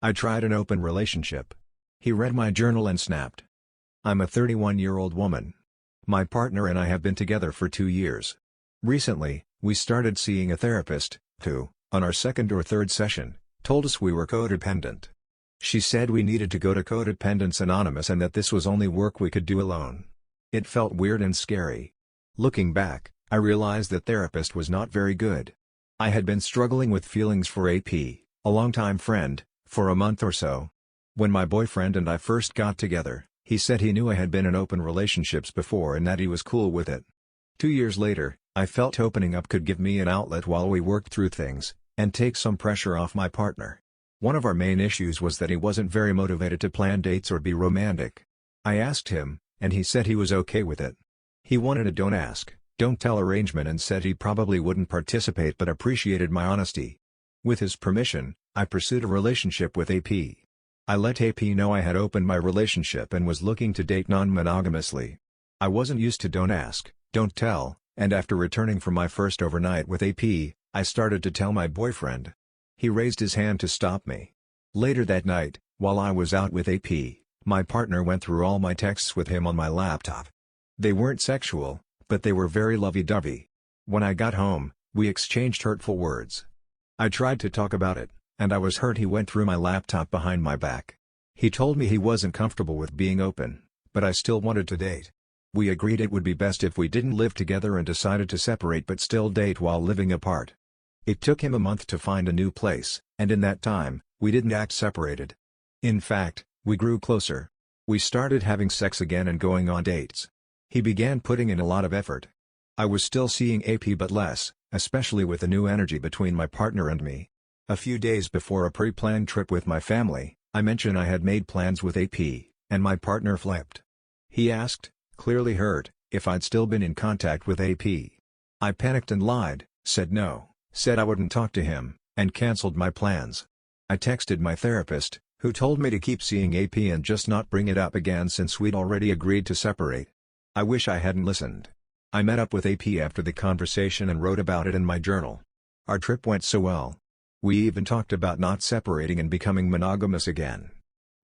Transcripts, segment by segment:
I tried an open relationship. He read my journal and snapped. I'm a 31-year-old woman. My partner and I have been together for 2 years. Recently, we started seeing a therapist, who, on our second or third session, told us we were codependent. She said we needed to go to Codependence Anonymous and that this was only work we could do alone. It felt weird and scary. Looking back, I realized that therapist was not very good. I had been struggling with feelings for AP, a longtime friend, for a month or so. When my boyfriend and I first got together, he said he knew I had been in open relationships before and that he was cool with it. 2 years later, I felt opening up could give me an outlet while we worked through things, and take some pressure off my partner. One of our main issues was that he wasn't very motivated to plan dates or be romantic. I asked him, and he said he was okay with it. He wanted a don't ask, don't tell arrangement and said he probably wouldn't participate but appreciated my honesty. With his permission, I pursued a relationship with AP. I let AP know I had opened my relationship and was looking to date non-monogamously. I wasn't used to don't ask, don't tell, and after returning from my first overnight with AP, I started to tell my boyfriend. He raised his hand to stop me. Later that night, while I was out with AP, my partner went through all my texts with him on my laptop. They weren't sexual, but they were very lovey-dovey. When I got home, we exchanged hurtful words. I tried to talk about it, and I was hurt he went through my laptop behind my back. He told me he wasn't comfortable with being open, but I still wanted to date. We agreed it would be best if we didn't live together and decided to separate but still date while living apart. It took him a month to find a new place, and in that time, we didn't act separated. In fact, we grew closer. We started having sex again and going on dates. He began putting in a lot of effort. I was still seeing AP but less, especially with the new energy between my partner and me. A few days before a pre-planned trip with my family, I mentioned I had made plans with AP, and my partner flipped. He asked, clearly hurt, if I'd still been in contact with AP. I panicked and lied, said no, said I wouldn't talk to him, and cancelled my plans. I texted my therapist, who told me to keep seeing AP and just not bring it up again since we'd already agreed to separate. I wish I hadn't listened. I met up with AP after the conversation and wrote about it in my journal. Our trip went so well. We even talked about not separating and becoming monogamous again.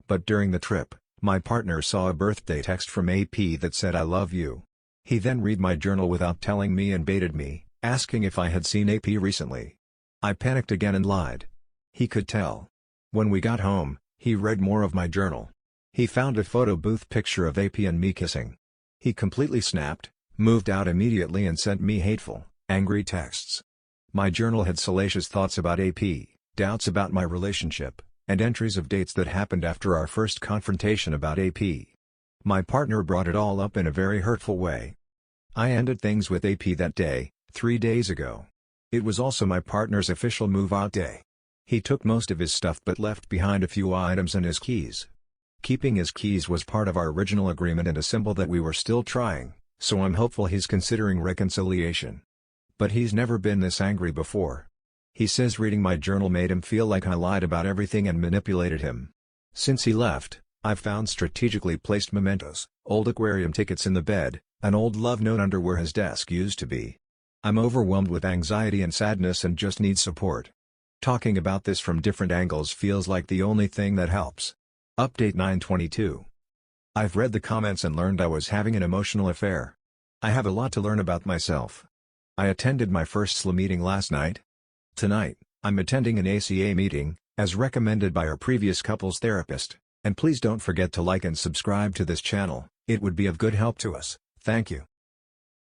But during the trip, my partner saw a birthday text from AP that said I love you. He then read my journal without telling me and baited me, asking if I had seen AP recently. I panicked again and lied. He could tell. When we got home, he read more of my journal. He found a photo booth picture of AP and me kissing. He completely snapped, moved out immediately and sent me hateful, angry texts. My journal had salacious thoughts about AP, doubts about my relationship, and entries of dates that happened after our first confrontation about AP. My partner brought it all up in a very hurtful way. I ended things with AP that day, 3 days ago. It was also my partner's official move-out day. He took most of his stuff but left behind a few items and his keys. Keeping his keys was part of our original agreement and a symbol that we were still trying, so I'm hopeful he's considering reconciliation. But he's never been this angry before. He says reading my journal made him feel like I lied about everything and manipulated him. Since he left, I've found strategically placed mementos, old aquarium tickets in the bed, an old love note under where his desk used to be. I'm overwhelmed with anxiety and sadness and just need support. Talking about this from different angles feels like the only thing that helps. Update 9/22. I've read the comments and learned I was having an emotional affair. I have a lot to learn about myself. I attended my first SLA meeting last night. Tonight, I'm attending an ACA meeting, as recommended by our previous couples therapist, and please don't forget to like and subscribe to this channel, it would be of good help to us, thank you.